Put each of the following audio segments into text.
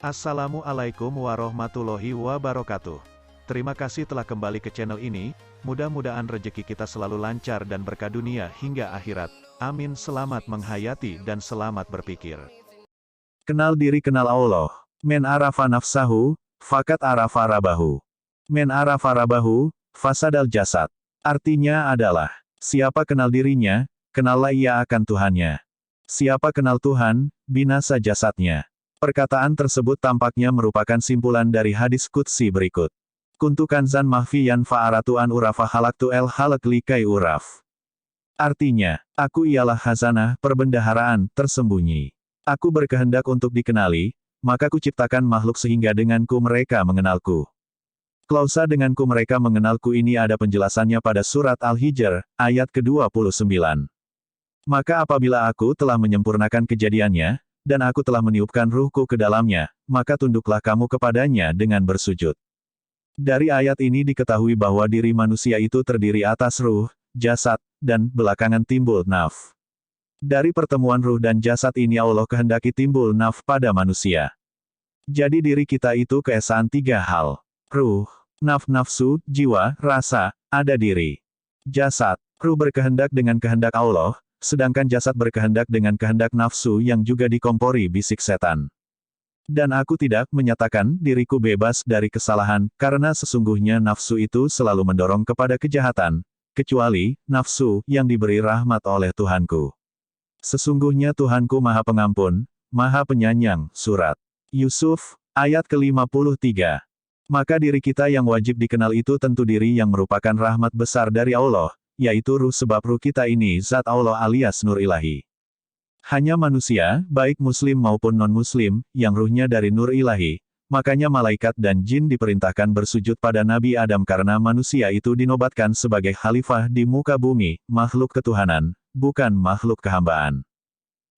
Assalamualaikum warahmatullahi wabarakatuh. Terima kasih telah kembali ke channel ini, mudah-mudahan rezeki kita selalu lancar dan berkah dunia hingga akhirat. Amin. Selamat menghayati dan selamat berpikir. Kenal diri kenal Allah. Men arafa nafsahu, fakat arafa rabahu. Men arafa rabahu, fasadal jasad. Artinya adalah, siapa kenal dirinya, kenallah ia akan Tuhannya. Siapa kenal Tuhan, binasa jasadnya. Perkataan tersebut tampaknya merupakan simpulan dari hadis qudsi berikut. Kuntu kanzan mahfiyan fa'aratu an urafa halaktu el halak likai uraf. Artinya, aku ialah khazanah, perbendaharaan, tersembunyi. Aku berkehendak untuk dikenali, maka kuciptakan makhluk sehingga denganku mereka mengenalku. Klausa denganku mereka mengenalku ini ada penjelasannya pada surat Al-Hijr, ayat ke-29. Maka apabila aku telah menyempurnakan kejadiannya, dan aku telah meniupkan ruhku ke dalamnya, maka tunduklah kamu kepadanya dengan bersujud. Dari ayat ini diketahui bahwa diri manusia itu terdiri atas ruh, jasad, dan belakangan timbul naf. Dari pertemuan ruh dan jasad ini Allah kehendaki timbul naf pada manusia. Jadi diri kita itu keesaan tiga hal. Ruh, nafsu, jiwa, rasa, ada diri. Jasad, ruh berkehendak dengan kehendak Allah, sedangkan jasad berkehendak dengan kehendak nafsu yang juga dikompori bisik setan. Dan aku tidak menyatakan diriku bebas dari kesalahan, karena sesungguhnya nafsu itu selalu mendorong kepada kejahatan, kecuali nafsu yang diberi rahmat oleh Tuhanku. Sesungguhnya Tuhanku Maha Pengampun, Maha Penyayang. Surat Yusuf, ayat ke-53. Maka diri kita yang wajib dikenal itu tentu diri yang merupakan rahmat besar dari Allah, yaitu ruh, sebab ruh kita ini zat Allah alias nur ilahi. Hanya manusia, baik muslim maupun non-muslim, yang ruhnya dari nur ilahi, makanya malaikat dan jin diperintahkan bersujud pada Nabi Adam karena manusia itu dinobatkan sebagai khalifah di muka bumi, makhluk ketuhanan, bukan makhluk kehambaan.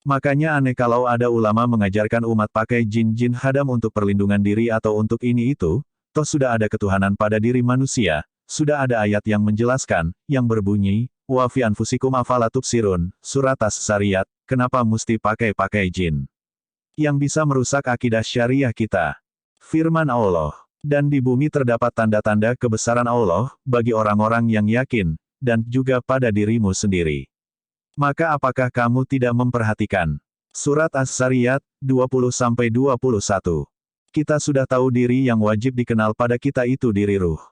Makanya aneh kalau ada ulama mengajarkan umat pakai jin-jin hadam untuk perlindungan diri atau untuk ini itu, toh sudah ada ketuhanan pada diri manusia. Sudah ada ayat yang menjelaskan, yang berbunyi, wa fi anfusikum afala tubsirun, surat As-Sariyat, kenapa mesti pakai jin? Yang bisa merusak akidah syariah kita. Firman Allah, dan di bumi terdapat tanda-tanda kebesaran Allah, bagi orang-orang yang yakin, dan juga pada dirimu sendiri. Maka apakah kamu tidak memperhatikan? Surat As-Sariyat, 20-21. Kita sudah tahu diri yang wajib dikenal pada kita itu diri ruh.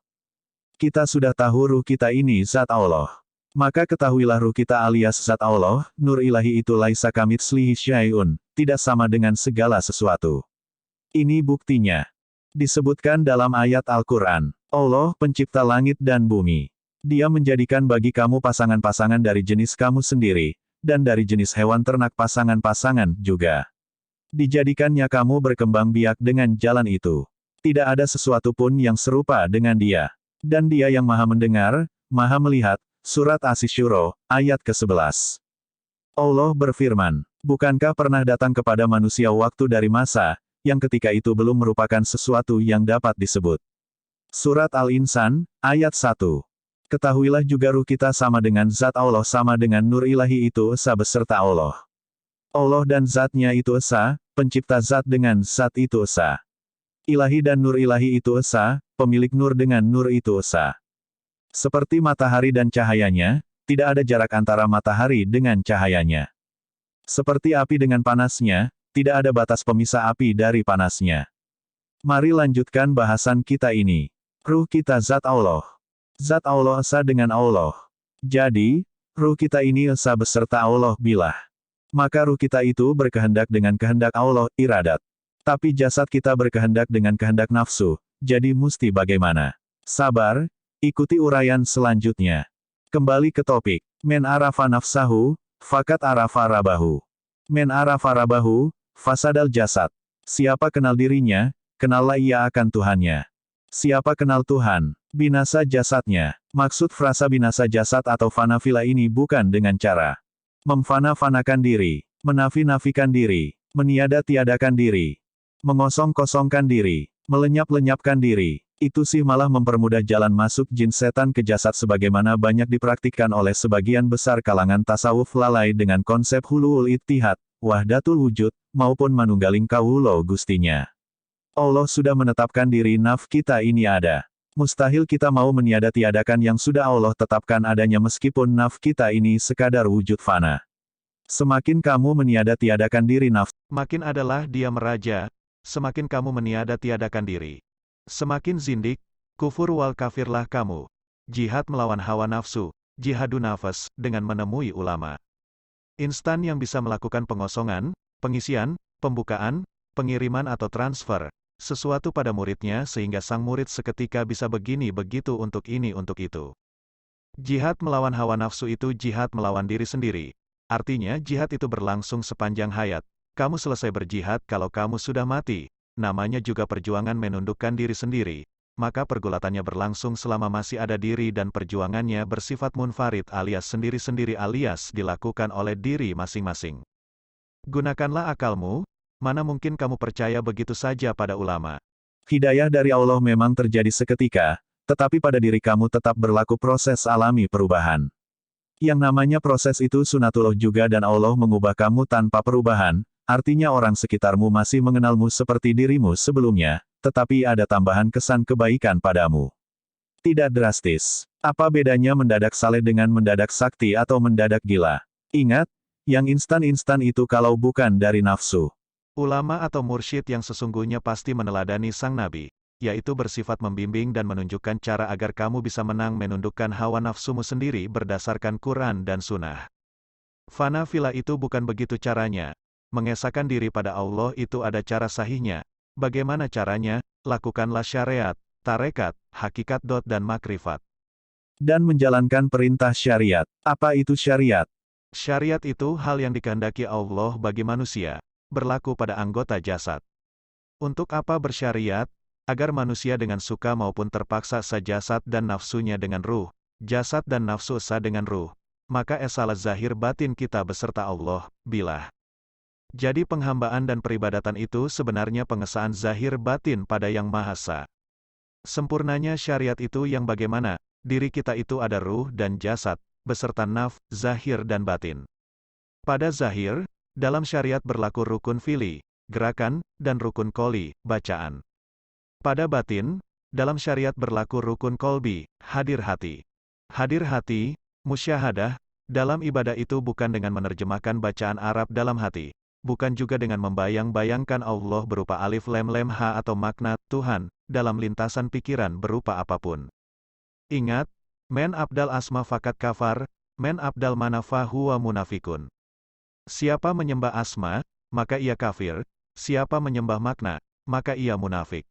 Kita sudah tahu ruh kita ini zat Allah. Maka ketahuilah ruh kita alias zat Allah, nur ilahi itu laisa kamitslihi syai'un, tidak sama dengan segala sesuatu. Ini buktinya. Disebutkan dalam ayat Al-Quran, Allah pencipta langit dan bumi. Dia menjadikan bagi kamu pasangan-pasangan dari jenis kamu sendiri, dan dari jenis hewan ternak pasangan-pasangan juga. Dijadikannya kamu berkembang biak dengan jalan itu. Tidak ada sesuatu pun yang serupa dengan dia. Dan dia yang maha mendengar, maha melihat, surat Asy-Syura, ayat ke-11. Allah berfirman, bukankah pernah datang kepada manusia waktu dari masa, yang ketika itu belum merupakan sesuatu yang dapat disebut. Surat Al-Insan, ayat 1. Ketahuilah juga ruh kita sama dengan zat Allah sama dengan nur ilahi itu esa beserta Allah. Allah dan zatnya itu esa, pencipta zat dengan zat itu esa. Ilahi dan nur ilahi itu esa, pemilik nur dengan nur itu esa. Seperti matahari dan cahayanya, tidak ada jarak antara matahari dengan cahayanya. Seperti api dengan panasnya, tidak ada batas pemisah api dari panasnya. Mari lanjutkan bahasan kita ini. Ruh kita zat Allah. Zat Allah esa dengan Allah. Jadi, ruh kita ini esa beserta Allah bilah. Maka ruh kita itu berkehendak dengan kehendak Allah, iradat. Tapi jasad kita berkehendak dengan kehendak nafsu, jadi mesti bagaimana? Sabar, ikuti uraian selanjutnya. Kembali ke topik. Men arafa nafsahu, fakat arafa rabahu. Men arafa rabahu, fasadal jasad. Siapa kenal dirinya, kenallah ia akan Tuhannya. Siapa kenal Tuhan, binasa jasadnya. Maksud frasa binasa jasad atau fanafila ini bukan dengan cara memfana-fanakan diri, menafi-nafikan diri, meniada-tiadakan diri, mengosong-kosongkan diri, melenyap-lenyapkan diri. Itu sih malah mempermudah jalan masuk jin setan ke jasad sebagaimana banyak dipraktikkan oleh sebagian besar kalangan tasawuf lalai dengan konsep huluul ittihad, wahdatul wujud, maupun manunggaling kawulo gustinya. Allah sudah menetapkan diri naf kita ini ada. Mustahil kita mau meniada-tiadakan yang sudah Allah tetapkan adanya meskipun naf kita ini sekadar wujud fana. Semakin kamu meniada-tiadakan diri naf, makin adalah dia meraja, semakin kamu meniada-tiadakan diri. Semakin zindik, kufur wal kafirlah kamu. Jihad melawan hawa nafsu, jihadun nafas, dengan menemui ulama. Instan yang bisa melakukan pengosongan, pengisian, pembukaan, pengiriman atau transfer, sesuatu pada muridnya sehingga sang murid seketika bisa begini begitu untuk ini untuk itu. Jihad melawan hawa nafsu itu jihad melawan diri sendiri. Artinya jihad itu berlangsung sepanjang hayat. Kamu selesai berjihad kalau kamu sudah mati. Namanya juga perjuangan menundukkan diri sendiri. Maka pergulatannya berlangsung selama masih ada diri dan perjuangannya bersifat munfarid alias sendiri-sendiri alias dilakukan oleh diri masing-masing. Gunakanlah akalmu, mana mungkin kamu percaya begitu saja pada ulama. hidayah dari Allah memang terjadi seketika, tetapi pada diri kamu tetap berlaku proses alami perubahan. Yang namanya proses itu sunatullah juga dan Allah mengubah kamu tanpa perubahan, artinya orang sekitarmu masih mengenalmu seperti dirimu sebelumnya, tetapi ada tambahan kesan kebaikan padamu. Tidak drastis. Apa bedanya mendadak saleh dengan mendadak sakti atau mendadak gila? Ingat, yang instan-instan itu kalau bukan dari nafsu. Ulama atau mursyid yang sesungguhnya pasti meneladani sang nabi, yaitu bersifat membimbing dan menunjukkan cara agar kamu bisa menang menundukkan hawa nafsumu sendiri berdasarkan Quran dan Sunnah. Fana fila itu bukan begitu caranya. Mengesahkan diri pada Allah itu ada cara sahihnya. Bagaimana caranya? Lakukanlah syariat, tarekat, hakikat dan makrifat. Dan menjalankan perintah syariat. Apa itu syariat? Syariat itu hal yang dikehendaki Allah bagi manusia, berlaku pada anggota jasad. Untuk apa bersyariat? Agar manusia dengan suka maupun terpaksa sajasad dan nafsunya dengan ruh, jasad dan nafsu esa dengan ruh. Maka esalah zahir batin kita beserta Allah, bilah. Jadi penghambaan dan peribadatan itu sebenarnya pengesahan zahir batin pada Yang Maha Esa. Sempurnanya syariat itu yang bagaimana? Diri kita itu ada ruh dan jasad, beserta naf, zahir dan batin. Pada zahir, dalam syariat berlaku rukun fili, gerakan, dan rukun qoli, bacaan. Pada batin, dalam syariat berlaku rukun kolbi, hadir hati. Hadir hati, musyahadah, dalam ibadah itu bukan dengan menerjemahkan bacaan Arab dalam hati, bukan juga dengan membayang-bayangkan Allah berupa alif lem lem ha atau makna Tuhan, dalam lintasan pikiran berupa apapun. Ingat, men abdal asma fakat kafar, men abdal manafa huwa munafikun. Siapa menyembah asma, maka ia kafir, siapa menyembah makna, maka ia munafik.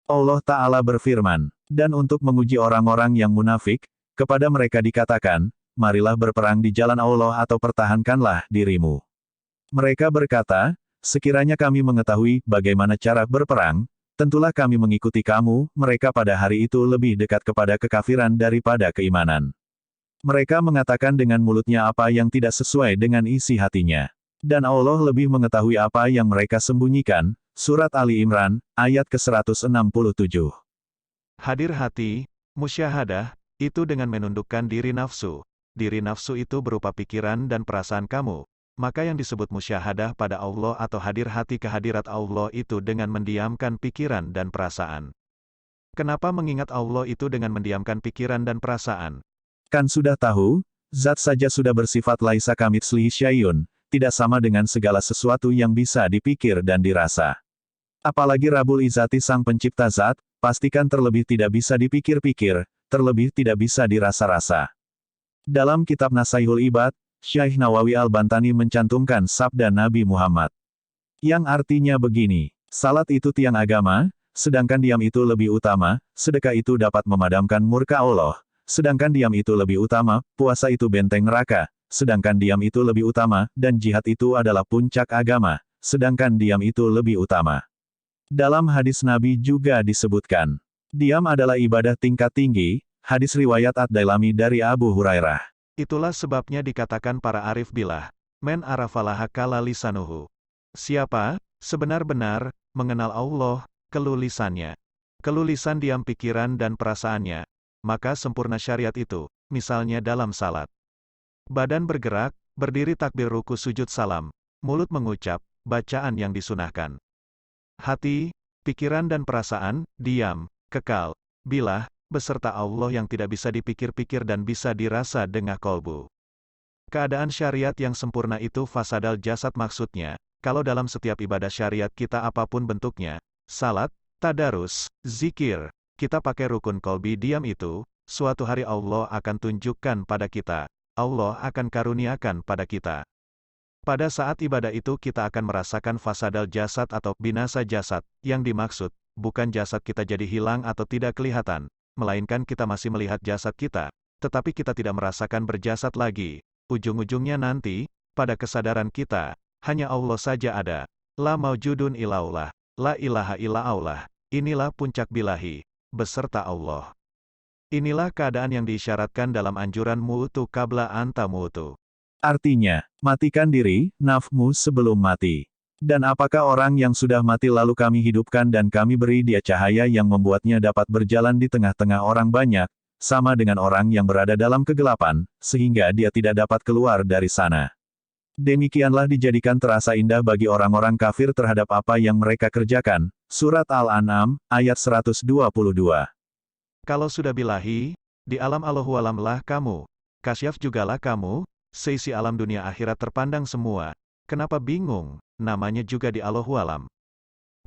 Allah Ta'ala berfirman, dan untuk menguji orang-orang yang munafik, kepada mereka dikatakan, marilah berperang di jalan Allah atau pertahankanlah dirimu. Mereka berkata, sekiranya kami mengetahui bagaimana cara berperang, tentulah kami mengikuti kamu, mereka pada hari itu lebih dekat kepada kekafiran daripada keimanan. Mereka mengatakan dengan mulutnya apa yang tidak sesuai dengan isi hatinya. Dan Allah lebih mengetahui apa yang mereka sembunyikan. Surat Ali Imran, ayat ke-167. Hadir hati, musyahadah, itu dengan menundukkan diri nafsu. Diri nafsu itu berupa pikiran dan perasaan kamu. Maka yang disebut musyahadah pada Allah atau hadir hati kehadirat Allah itu dengan mendiamkan pikiran dan perasaan. Kenapa mengingat Allah itu dengan mendiamkan pikiran dan perasaan? Kan sudah tahu, zat saja sudah bersifat laisa kamitslihi syai'un, tidak sama dengan segala sesuatu yang bisa dipikir dan dirasa. Apalagi Rabbul Izzati sang pencipta zat, pastikan terlebih tidak bisa dipikir-pikir, terlebih tidak bisa dirasa-rasa. Dalam kitab Nasaihul Ibad, Syekh Nawawi Al-Bantani mencantumkan sabda Nabi Muhammad. Yang artinya begini, salat itu tiang agama, sedangkan diam itu lebih utama, sedekah itu dapat memadamkan murka Allah, sedangkan diam itu lebih utama, puasa itu benteng neraka, sedangkan diam itu lebih utama, dan jihad itu adalah puncak agama, sedangkan diam itu lebih utama. Dalam hadis Nabi juga disebutkan, diam adalah ibadah tingkat tinggi, hadis riwayat Ad-Dailami dari Abu Hurairah. Itulah sebabnya dikatakan para arif bilah, men arafalaha kala lisanuhu. Siapa, sebenar-benar, mengenal Allah, keluh lisannya. Keluh lisan diam pikiran dan perasaannya. Maka sempurna syariat itu, misalnya dalam salat. Badan bergerak, berdiri takbir ruku sujud salam. Mulut mengucap, bacaan yang disunahkan. Hati, pikiran dan perasaan, diam, kekal, bilah, beserta Allah yang tidak bisa dipikir-pikir dan bisa dirasa dengan kolbu. Keadaan syariat yang sempurna itu fasadal jasad maksudnya, kalau dalam setiap ibadah syariat kita apapun bentuknya, salat, tadarus, zikir, kita pakai rukun kolbi diam itu, suatu hari Allah akan tunjukkan pada kita, Allah akan karuniakan pada kita. Pada saat ibadah itu kita akan merasakan fasadal jasad atau binasa jasad, yang dimaksud, bukan jasad kita jadi hilang atau tidak kelihatan, melainkan kita masih melihat jasad kita, tetapi kita tidak merasakan berjasad lagi. Ujung-ujungnya nanti, pada kesadaran kita, hanya Allah saja ada. La maujudun ilaullah, la ilaha illa Allah. Inilah puncak bilahi, beserta Allah. Inilah keadaan yang diisyaratkan dalam anjuran mu'tu qabla anta mu'tu. Artinya, matikan diri, nafmu sebelum mati. Dan apakah orang yang sudah mati lalu kami hidupkan dan kami beri dia cahaya yang membuatnya dapat berjalan di tengah-tengah orang banyak, sama dengan orang yang berada dalam kegelapan, sehingga dia tidak dapat keluar dari sana. Demikianlah dijadikan terasa indah bagi orang-orang kafir terhadap apa yang mereka kerjakan. Surat Al-An'am, ayat 122. Kalau sudah bilahi, di alam Allahualam lah kamu, kasyaf jugalah kamu, seisi alam dunia akhirat terpandang semua. Kenapa bingung? Namanya juga di Allahualam.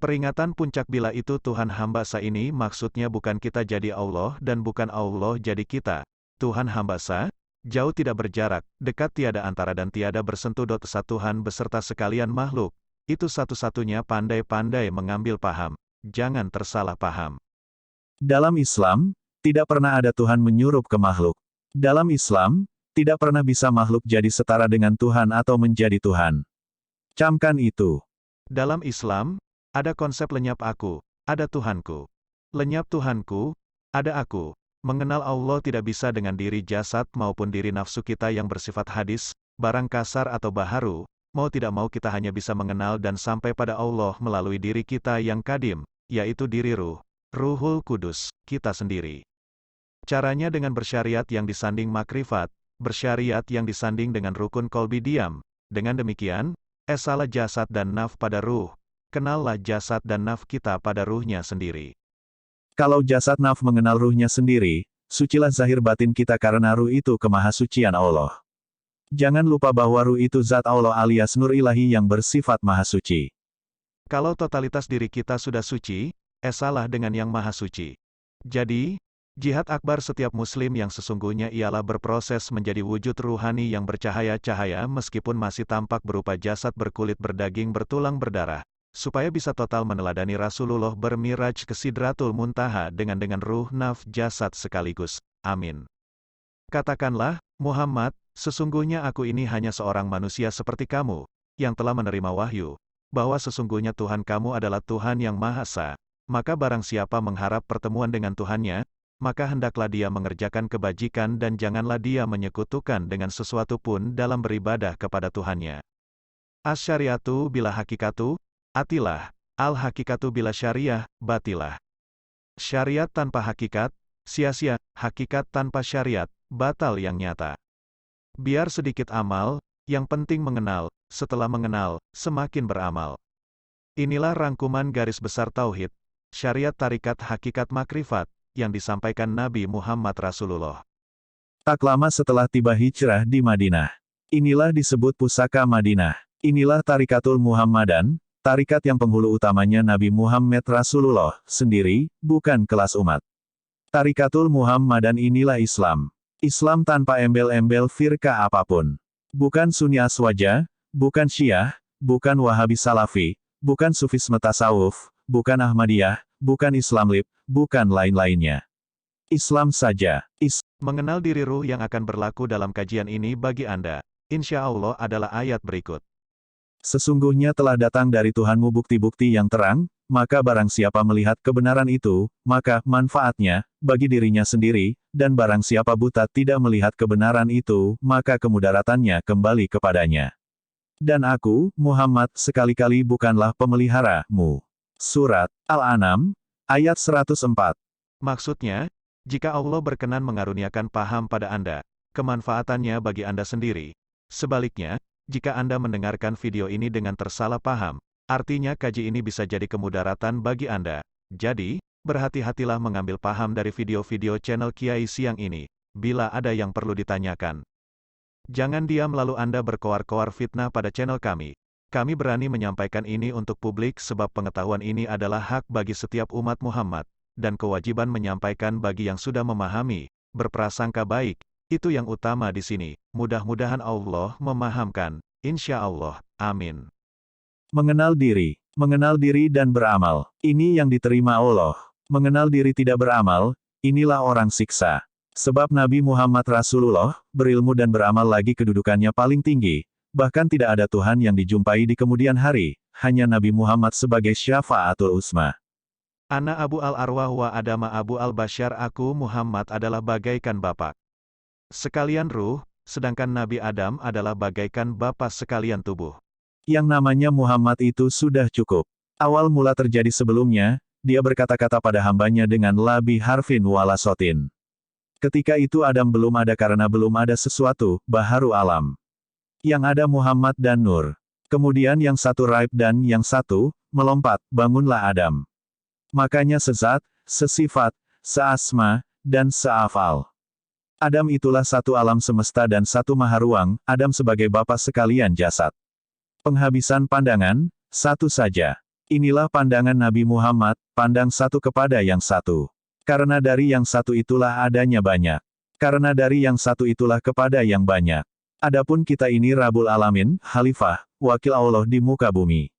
Peringatan puncak bila itu Tuhan hamba sa ini maksudnya bukan kita jadi Allah dan bukan Allah jadi kita. Tuhan hamba sa, jauh tidak berjarak, dekat tiada antara dan tiada bersentuh. Tuhan beserta sekalian makhluk. Itu satu-satunya pandai-pandai mengambil paham. Jangan tersalah paham. Dalam Islam, tidak pernah ada Tuhan menyurup ke makhluk. Dalam Islam, tidak pernah bisa makhluk jadi setara dengan Tuhan atau menjadi Tuhan. Camkan itu. Dalam Islam, ada konsep lenyap aku, ada Tuhanku. Lenyap Tuhanku, ada aku. Mengenal Allah tidak bisa dengan diri jasad maupun diri nafsu kita yang bersifat hadis, barang kasar atau baharu. Mau tidak mau kita hanya bisa mengenal dan sampai pada Allah melalui diri kita yang kadim, yaitu diri ruh, Ruhul Kudus, kita sendiri. Caranya dengan bersyariat yang disanding makrifat, bersyariat yang disanding dengan rukun kolbi diam. Dengan demikian, esalah jasad dan naf pada ruh. Kenallah jasad dan naf kita pada ruhnya sendiri. Kalau jasad naf mengenal ruhnya sendiri, sucilah zahir batin kita karena ruh itu kemahasucian Allah. Jangan lupa bahwa ruh itu zat Allah alias nur ilahi yang bersifat maha suci. Kalau totalitas diri kita sudah suci, esalah dengan yang maha suci. Jadi, jihad akbar setiap muslim yang sesungguhnya ialah berproses menjadi wujud ruhani yang bercahaya-cahaya meskipun masih tampak berupa jasad berkulit berdaging bertulang berdarah, supaya bisa total meneladani Rasulullah bermiraj ke Sidratul Muntaha dengan ruh naf jasad sekaligus. Amin. Katakanlah, Muhammad, sesungguhnya aku ini hanya seorang manusia seperti kamu, yang telah menerima wahyu, bahwa sesungguhnya Tuhan kamu adalah Tuhan yang Maha Esa. Maka barang siapa mengharap pertemuan dengan Tuhannya, maka hendaklah dia mengerjakan kebajikan dan janganlah dia menyekutukan dengan sesuatu pun dalam beribadah kepada Tuhannya. As-syariatu bila hakikatu, atilah, al-hakikatu bila syariah, batilah. Syariat tanpa hakikat, sia-sia, hakikat tanpa syariat, batal yang nyata. Biar sedikit amal, yang penting mengenal, setelah mengenal, semakin beramal. Inilah rangkuman garis besar tauhid, syariat tarikat hakikat makrifat, yang disampaikan Nabi Muhammad Rasulullah. Tak lama setelah tiba hijrah di Madinah. Inilah disebut pusaka Madinah. Inilah Tarikatul Muhammadan, tarikat yang penghulu utamanya Nabi Muhammad Rasulullah sendiri, bukan kelas umat. Tarikatul Muhammadan inilah Islam. Islam tanpa embel-embel firqa apapun. Bukan Sunni Aswaja, bukan Syiah, bukan Wahabi Salafi, bukan Sufisme Tasawuf, bukan Ahmadiyah, bukan Islamlib, bukan lain-lainnya. Islam saja. Mengenal diri ruh yang akan berlaku dalam kajian ini bagi Anda, insya Allah adalah ayat berikut. Sesungguhnya telah datang dari Tuhanmu bukti-bukti yang terang, maka barang siapa melihat kebenaran itu, maka manfaatnya, bagi dirinya sendiri, dan barang siapa buta tidak melihat kebenaran itu, maka kemudaratannya kembali kepadanya. Dan aku, Muhammad, sekali-kali bukanlah pemelihara-mu. Surat Al-An'am, ayat 104. Maksudnya, jika Allah berkenan mengaruniakan paham pada Anda, kemanfaatannya bagi Anda sendiri. Sebaliknya, jika Anda mendengarkan video ini dengan tersalah paham, Artinya kaji ini bisa jadi kemudaratan bagi Anda. Jadi, berhati-hatilah mengambil paham dari video-video channel Kiai Siang ini, bila ada yang perlu ditanyakan. Jangan diam lalu Anda berkoar-koar fitnah pada channel kami. Kami berani menyampaikan ini untuk publik sebab pengetahuan ini adalah hak bagi setiap umat Muhammad, dan kewajiban menyampaikan bagi yang sudah memahami, berprasangka baik, itu yang utama di sini. Mudah-mudahan Allah memahamkan, insya Allah, amin. Mengenal diri dan beramal. Ini yang diterima Allah. Mengenal diri tidak beramal, inilah orang siksa. Sebab Nabi Muhammad Rasulullah, berilmu dan beramal lagi kedudukannya paling tinggi. Bahkan tidak ada Tuhan yang dijumpai di kemudian hari, hanya Nabi Muhammad sebagai syafa'atul uzma. Ana Abu al-Arwah wa Adama Abu al-Bashar, aku Muhammad adalah bagaikan bapak sekalian ruh, sedangkan Nabi Adam adalah bagaikan bapak sekalian tubuh. Yang namanya Muhammad itu sudah cukup. Awal mula terjadi sebelumnya, dia berkata-kata pada hambanya dengan labi harfin wala sotin. Ketika itu Adam belum ada karena belum ada sesuatu, baharu alam. Yang ada Muhammad dan Nur. Kemudian yang satu raib dan yang satu, melompat, bangunlah Adam. Makanya sezat, sesifat, seasma, dan seafal. Adam itulah satu alam semesta dan satu maharuang, Adam sebagai bapa sekalian jasad. Penghabisan pandangan, satu saja. Inilah pandangan Nabi Muhammad, pandang satu kepada yang satu. Karena dari yang satu itulah adanya banyak. Karena dari yang satu itulah kepada yang banyak. Adapun kita ini Rabbul Alamin, Khalifah, wakil Allah di muka bumi.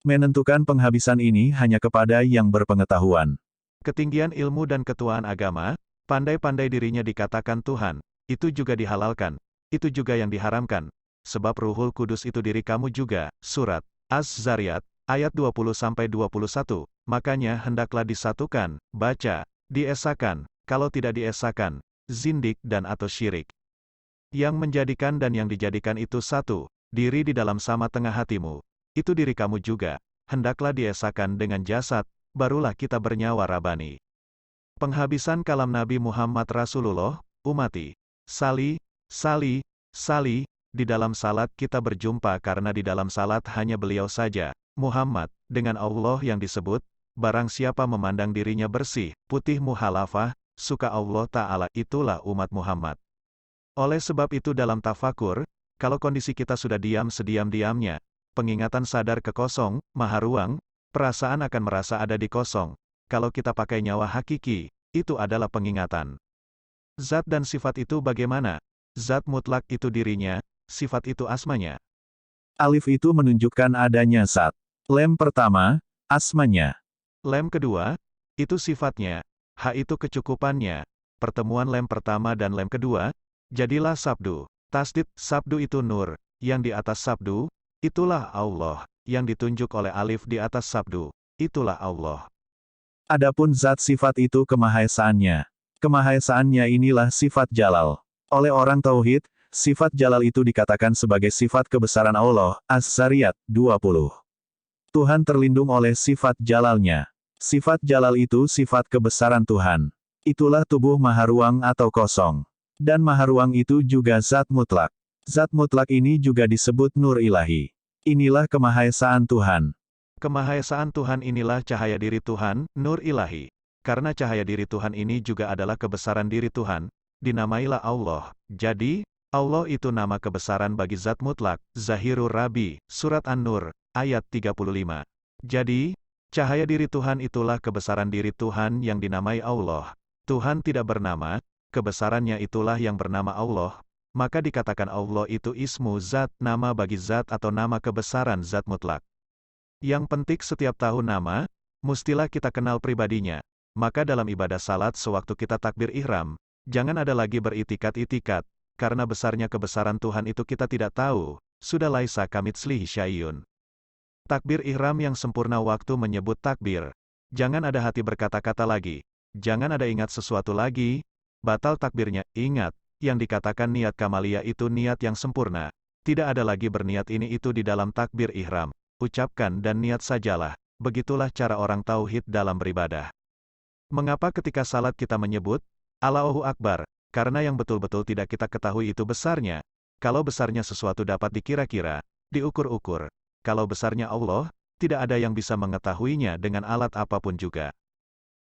Menentukan penghabisan ini hanya kepada yang berpengetahuan. Ketinggian ilmu dan ketuaan agama, pandai-pandai dirinya dikatakan Tuhan, itu juga dihalalkan, itu juga yang diharamkan. Sebab Ruhul Kudus itu diri kamu juga. Surat Az-Zariyat, ayat 20-21. Makanya hendaklah disatukan, baca, diesakan, kalau tidak diesakan, zindik dan atau syirik. Yang menjadikan dan yang dijadikan itu satu, diri di dalam sama tengah hatimu. Itu diri kamu juga, hendaklah diesakan dengan jasad, barulah kita bernyawa rabani. Penghabisan kalam Nabi Muhammad Rasulullah, umati. Sali, sali, sali, di dalam salat kita berjumpa karena di dalam salat hanya beliau saja, Muhammad, dengan Allah yang disebut, barang siapa memandang dirinya bersih, putih muhalafah, suka Allah Ta'ala, itulah umat Muhammad. Oleh sebab itu dalam tafakur, kalau kondisi kita sudah diam sediam-diamnya, pengingatan sadar ke kosong, maharuang, perasaan akan merasa ada di kosong. Kalau kita pakai nyawa hakiki, itu adalah pengingatan. Zat dan sifat itu bagaimana? Zat mutlak itu dirinya, sifat itu asmanya. Alif itu menunjukkan adanya zat. Lem pertama, asmanya. Lem kedua, itu sifatnya. H itu kecukupannya. Pertemuan lem pertama dan lem kedua, jadilah sabdu. Tasdid, sabdu itu nur. Yang di atas sabdu, itulah Allah. Yang ditunjuk oleh alif di atas sabdu, itulah Allah. Adapun zat sifat itu kemahaesaannya. Kemahaesaannya inilah sifat jalal. Oleh orang tauhid, sifat jalal itu dikatakan sebagai sifat kebesaran Allah, Az-Zariyat, 20. Tuhan terlindung oleh sifat jalalnya. Sifat jalal itu sifat kebesaran Tuhan. Itulah tubuh maharuang atau kosong. Dan maharuang itu juga zat mutlak. Zat mutlak ini juga disebut nur ilahi. Inilah kemahaesaan Tuhan. Kemahaesaan Tuhan inilah cahaya diri Tuhan, nur ilahi. Karena cahaya diri Tuhan ini juga adalah kebesaran diri Tuhan, dinamailah Allah. Jadi, Allah itu nama kebesaran bagi zat mutlak, Zahirur Rabi, Surat An-Nur, ayat 35. Jadi, cahaya diri Tuhan itulah kebesaran diri Tuhan yang dinamai Allah. Tuhan tidak bernama, kebesarannya itulah yang bernama Allah, maka dikatakan Allah itu ismu zat, nama bagi zat atau nama kebesaran zat mutlak. Yang penting setiap tahun nama, mustilah kita kenal pribadinya. Maka dalam ibadah salat sewaktu kita takbir ihram, jangan ada lagi beritikat-itikat, karena besarnya kebesaran Tuhan itu kita tidak tahu, sudah laisa kamitslihi syai'un. Takbir ihram yang sempurna waktu menyebut takbir. Jangan ada hati berkata-kata lagi. Jangan ada ingat sesuatu lagi. Batal takbirnya, ingat, yang dikatakan niat kamaliyah itu niat yang sempurna. Tidak ada lagi berniat ini itu di dalam takbir ihram. Ucapkan dan niat sajalah. Begitulah cara orang tauhid dalam beribadah. Mengapa ketika salat kita menyebut Allahu Akbar? Karena yang betul-betul tidak kita ketahui itu besarnya. Kalau besarnya sesuatu dapat dikira-kira, diukur-ukur. Kalau besarnya Allah, tidak ada yang bisa mengetahuinya dengan alat apapun juga.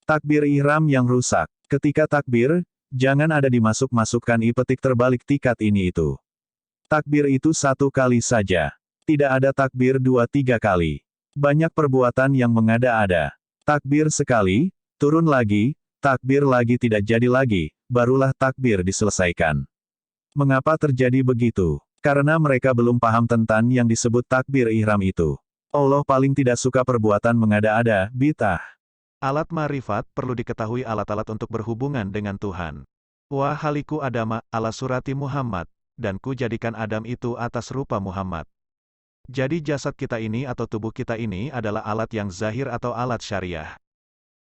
Takbir ihram yang rusak. Ketika takbir, jangan ada dimasuk-masukkan petik terbalik tikat ini itu. Takbir itu satu kali saja. Tidak ada takbir 2-3 kali. Banyak perbuatan yang mengada-ada. Takbir sekali, turun lagi, takbir lagi tidak jadi lagi, barulah takbir diselesaikan. Mengapa terjadi begitu? Karena mereka belum paham tentang yang disebut takbir ihram itu. Allah paling tidak suka perbuatan mengada-ada, bid'ah. Alat ma'rifat perlu diketahui alat-alat untuk berhubungan dengan Tuhan. Wa haliku Adama ala surati Muhammad, dan ku jadikan Adam itu atas rupa Muhammad. Jadi jasad kita ini atau tubuh kita ini adalah alat yang zahir atau alat syariah.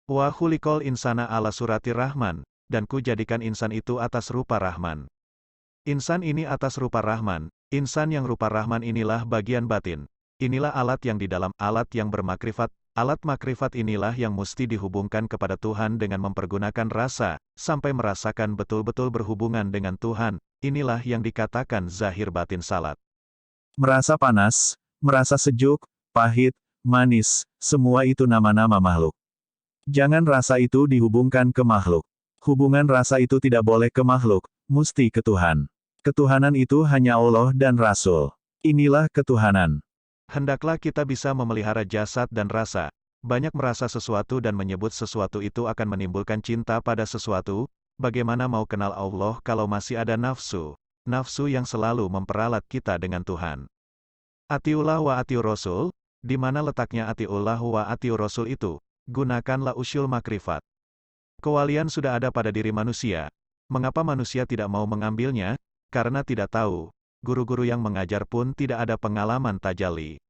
Wa khuliqal insana ala surati Rahman, dan ku jadikan insan itu atas rupa Rahman. Insan ini atas rupa Rahman, insan yang rupa Rahman inilah bagian batin. Inilah alat yang di dalam alat yang bermakrifat. Alat makrifat inilah yang mesti dihubungkan kepada Tuhan dengan mempergunakan rasa, sampai merasakan betul-betul berhubungan dengan Tuhan. Inilah yang dikatakan zahir batin salat. Merasa panas, merasa sejuk, pahit, manis, semua itu nama-nama makhluk. Jangan rasa itu dihubungkan ke makhluk. Hubungan rasa itu tidak boleh ke makhluk, mesti ke Tuhan. Ketuhanan itu hanya Allah dan Rasul. Inilah ketuhanan. Hendaklah kita bisa memelihara jasad dan rasa. Banyak merasa sesuatu dan menyebut sesuatu itu akan menimbulkan cinta pada sesuatu. Bagaimana mau kenal Allah kalau masih ada nafsu? Nafsu yang selalu memperalat kita dengan Tuhan. Atiullah wa atiu Rasul. Di mana letaknya atiullah wa atiu Rasul itu? Gunakanlah usyul makrifat. Kewalian sudah ada pada diri manusia. Mengapa manusia tidak mau mengambilnya? Karena tidak tahu. Guru-guru yang mengajar pun tidak ada pengalaman tajalli.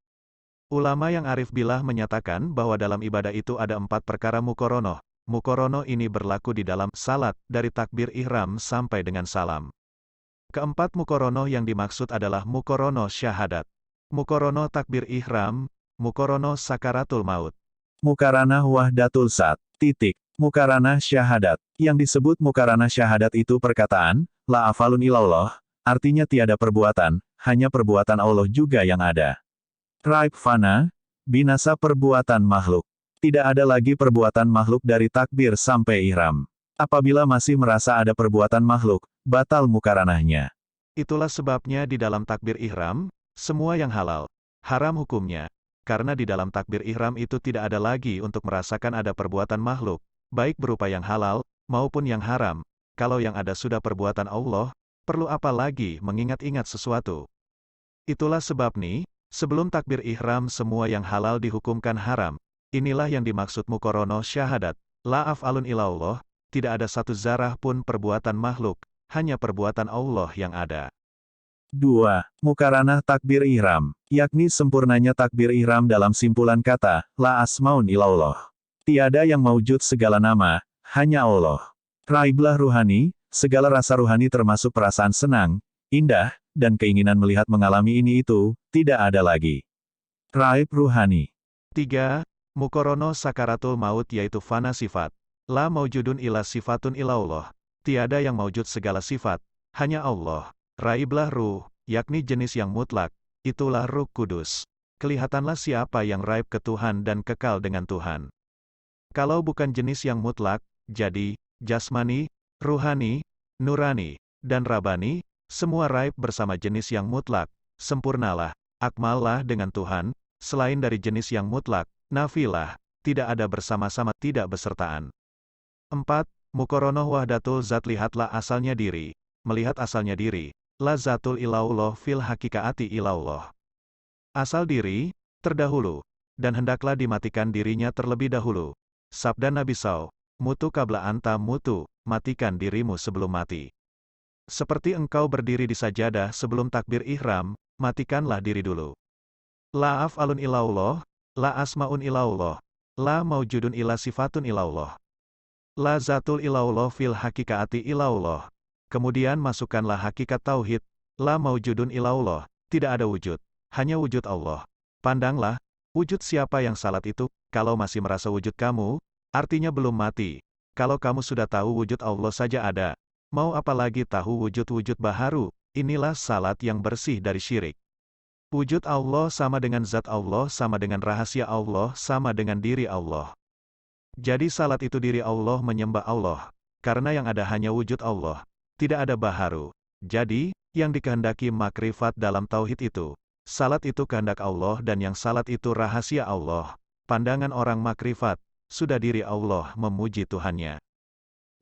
Ulama yang arif billah menyatakan bahwa dalam ibadah itu ada 4 perkara mukoronoh. Mukoronoh ini berlaku di dalam salat, dari takbir ihram sampai dengan salam. Keempat mukoronoh yang dimaksud adalah mukoronoh syahadat, mukoronoh takbir ihram, mukoronoh sakaratul maut. Mukaranah wahdatul zat. Mukaranah syahadat. Yang disebut mukaranah syahadat itu perkataan, la afalun ilallah. Artinya tiada perbuatan, hanya perbuatan Allah juga yang ada. Raib fana, binasa perbuatan makhluk. Tidak ada lagi perbuatan makhluk dari takbir sampai ihram. Apabila masih merasa ada perbuatan makhluk, batal mukaranahnya. Itulah sebabnya di dalam takbir ihram, semua yang halal, haram hukumnya. Karena di dalam takbir ihram itu tidak ada lagi untuk merasakan ada perbuatan makhluk, baik berupa yang halal, maupun yang haram. Kalau yang ada sudah perbuatan Allah, perlu apa lagi mengingat-ingat sesuatu? Itulah sebab nih, sebelum takbir ihram semua yang halal dihukumkan haram. Inilah yang dimaksud mukoronoh syahadat. La af'alun ilallah, tidak ada satu zarah pun perbuatan makhluk, hanya perbuatan Allah yang ada. 2. Mukaranah takbir ihram, yakni sempurnanya takbir ihram dalam simpulan kata, la asmaun ilallah. Tiada yang maujud segala nama, hanya Allah. Raiblah ruhani, segala rasa ruhani termasuk perasaan senang, indah, dan keinginan melihat mengalami ini itu, tidak ada lagi. Raib ruhani. 3. Mukoronoh sakaratul maut yaitu fana sifat. La maujudun ila sifatun ilallah. Tiada yang maujud segala sifat, hanya Allah. Raiblah ruh, yakni jenis yang mutlak, itulah Ruh Kudus. Kelihatanlah siapa yang raib ke Tuhan dan kekal dengan Tuhan. Kalau bukan jenis yang mutlak, jadi, jasmani, ruhani, nurani, dan rabani, semua raib bersama jenis yang mutlak, sempurnalah, akmallah dengan Tuhan, selain dari jenis yang mutlak, nafilah, tidak ada bersama-sama, tidak besertaan. 4. Mukoronoh wahdatul zat lihatlah asalnya diri, melihat asalnya diri, la zatul ilaullah fil hakikaati ilaullah. Asal diri, terdahulu, dan hendaklah dimatikan dirinya terlebih dahulu. Sabda Nabi SAW, mutu kabla anta mutu, matikan dirimu sebelum mati. Seperti engkau berdiri di sajadah sebelum takbir ihram, matikanlah diri dulu. La af'alun ilallah, la asma'un ilallah, la maujudun ila sifatun ilallah. La zatul ilallah fil hakikaati ilallah. Kemudian masukkanlah hakikat tauhid, la maujudun ilallah, tidak ada wujud, hanya wujud Allah. Pandanglah, wujud siapa yang salat itu, kalau masih merasa wujud kamu, artinya belum mati. Kalau kamu sudah tahu wujud Allah saja ada, mau apalagi tahu wujud-wujud baharu, inilah salat yang bersih dari syirik. Wujud Allah sama dengan zat Allah sama dengan rahasia Allah sama dengan diri Allah. Jadi salat itu diri Allah menyembah Allah. Karena yang ada hanya wujud Allah. Tidak ada baharu. Jadi, yang dikehendaki makrifat dalam tauhid itu. Salat itu kehendak Allah dan yang salat itu rahasia Allah. Pandangan orang makrifat, sudah diri Allah memuji Tuhannya.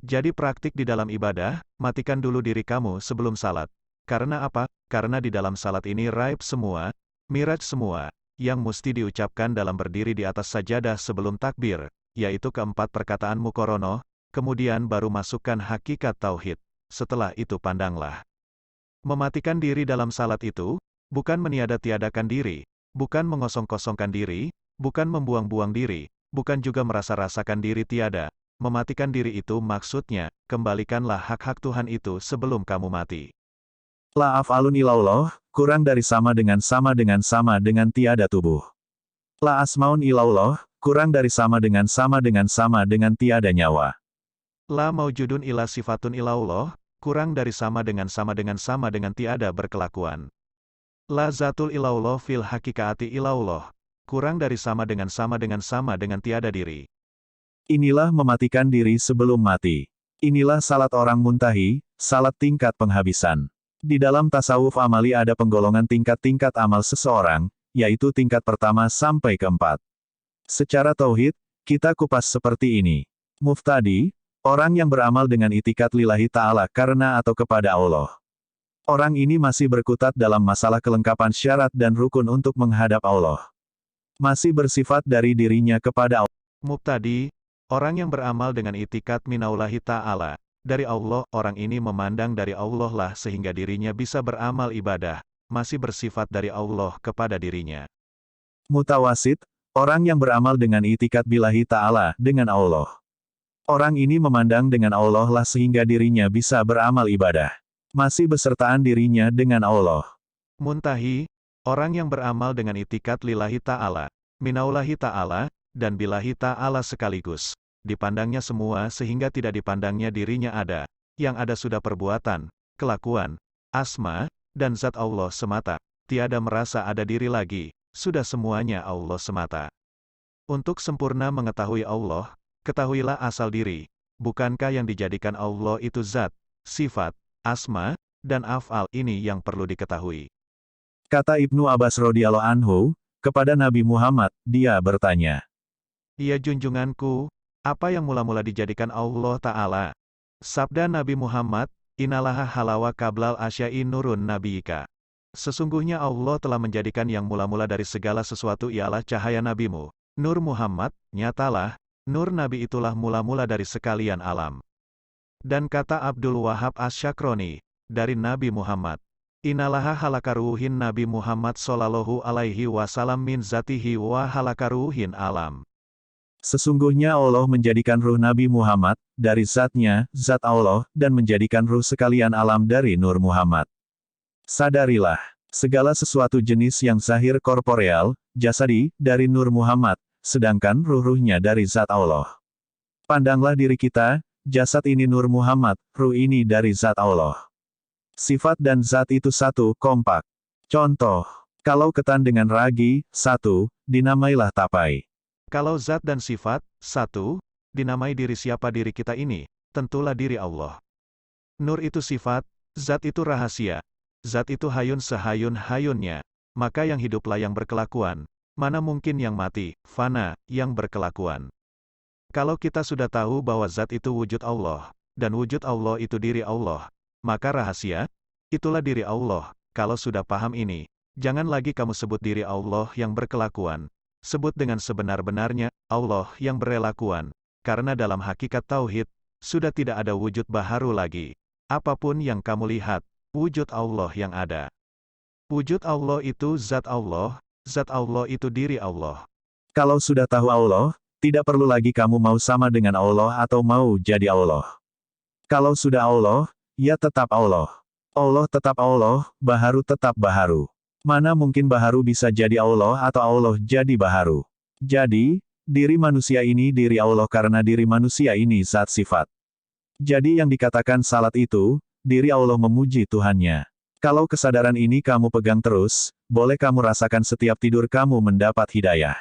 Jadi praktik di dalam ibadah, matikan dulu diri kamu sebelum salat. Karena apa? Karena di dalam salat ini raib semua, miraj semua, yang mesti diucapkan dalam berdiri di atas sajadah sebelum takbir, yaitu keempat perkataan muqaranah, kemudian baru masukkan hakikat tauhid. Setelah itu pandanglah. Mematikan diri dalam salat itu, bukan meniada-tiadakan diri, bukan mengosong-kosongkan diri, bukan membuang-buang diri, bukan juga merasa-rasakan diri tiada. Mematikan diri itu maksudnya, kembalikanlah hak-hak Tuhan itu sebelum kamu mati. La af'alun ilallah, kurang dari sama dengan tiada tubuh. La asmaun ilallah, kurang dari sama dengan tiada nyawa. La maujudun ila sifatun ilallah, kurang dari sama dengan tiada berkelakuan. La zatul ilallah fil hakikati ilallah, kurang dari sama dengan tiada diri. Inilah mematikan diri sebelum mati. Inilah salat orang muntahi, salat tingkat penghabisan. Di dalam tasawuf amali ada penggolongan tingkat-tingkat amal seseorang, yaitu tingkat pertama sampai keempat. Secara tauhid, kita kupas seperti ini. Muftadi, orang yang beramal dengan itikat lillahi ta'ala karena atau kepada Allah. Orang ini masih berkutat dalam masalah kelengkapan syarat dan rukun untuk menghadap Allah. Masih bersifat dari dirinya kepada Allah. Mubtadi, orang yang beramal dengan itikat minallahi ta'ala, dari Allah, orang ini memandang dari Allah lah sehingga dirinya bisa beramal ibadah, masih bersifat dari Allah kepada dirinya. Mutawasit, orang yang beramal dengan itikat billahi ta'ala, dengan Allah. Orang ini memandang dengan Allah lah sehingga dirinya bisa beramal ibadah. Masih besertaan dirinya dengan Allah. Muntahi, orang yang beramal dengan itikat lillahi ta'ala, minallahi ta'ala, dan billahi ta'ala sekaligus. Dipandangnya semua sehingga tidak dipandangnya dirinya ada. Yang ada sudah perbuatan, kelakuan, asma, dan zat Allah semata. Tiada merasa ada diri lagi, sudah semuanya Allah semata. Untuk sempurna mengetahui Allah, ketahuilah asal diri. Bukankah yang dijadikan Allah itu zat, sifat, asma, dan af'al ini yang perlu diketahui. Kata Ibnu Abbas radhiyallahu anhu, kepada Nabi Muhammad, dia bertanya. Ya junjunganku, apa yang mula-mula dijadikan Allah Ta'ala? Sabda Nabi Muhammad, Inalaha halawa kablal asya'i nurun nabiyika. Sesungguhnya Allah telah menjadikan yang mula-mula dari segala sesuatu ialah cahaya nabimu. Nur Muhammad, nyatalah, nur Nabi itulah mula-mula dari sekalian alam. Dan kata Abdul Wahab Asy-Syakroni, dari Nabi Muhammad, Inalaha halakaruhin Nabi Muhammad sallallahu alaihi wasallam min zatihi wa halakaruhin alam. Sesungguhnya Allah menjadikan ruh Nabi Muhammad, dari zatnya, zat Allah, dan menjadikan ruh sekalian alam dari Nur Muhammad. Sadarilah, segala sesuatu jenis yang zahir korporeal, jasadi, dari Nur Muhammad, sedangkan ruh-ruhnya dari zat Allah. Pandanglah diri kita, jasad ini Nur Muhammad, ruh ini dari zat Allah. Sifat dan zat itu satu, kompak. Contoh, kalau ketan dengan ragi, satu, dinamailah tapai. Kalau zat dan sifat, satu, dinamai diri siapa diri kita ini, tentulah diri Allah. Nur itu sifat, zat itu rahasia, zat itu hayun sehayun-hayunnya, maka yang hiduplah yang berkelakuan, mana mungkin yang mati, fana, yang berkelakuan. Kalau kita sudah tahu bahwa zat itu wujud Allah, dan wujud Allah itu diri Allah, maka rahasia, itulah diri Allah. Kalau sudah paham ini, jangan lagi kamu sebut diri Allah yang berkelakuan. Sebut dengan sebenar-benarnya, Allah yang berelakuan, karena dalam hakikat tauhid, sudah tidak ada wujud baharu lagi. Apapun yang kamu lihat, wujud Allah yang ada. Wujud Allah itu zat Allah itu diri Allah. Kalau sudah tahu Allah, tidak perlu lagi kamu mau sama dengan Allah atau mau jadi Allah. Kalau sudah Allah, ya tetap Allah. Allah tetap Allah, baharu tetap baharu. Mana mungkin baharu bisa jadi Allah atau Allah jadi baharu. Jadi, diri manusia ini diri Allah karena diri manusia ini zat sifat. Jadi yang dikatakan salat itu, diri Allah memuji Tuhannya. Kalau kesadaran ini kamu pegang terus, boleh kamu rasakan setiap tidur kamu mendapat hidayah.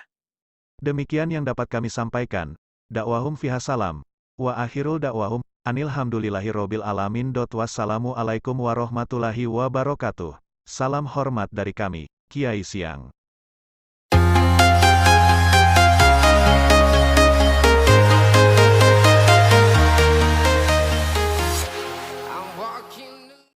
Demikian yang dapat kami sampaikan. Dakwahum fiha salam. Wa akhirul dakwahum, anilhamdulillahirobbil alamin. Wassalamualaikum warahmatullahi wabarakatuh. Salam hormat dari kami, Kiai Siang.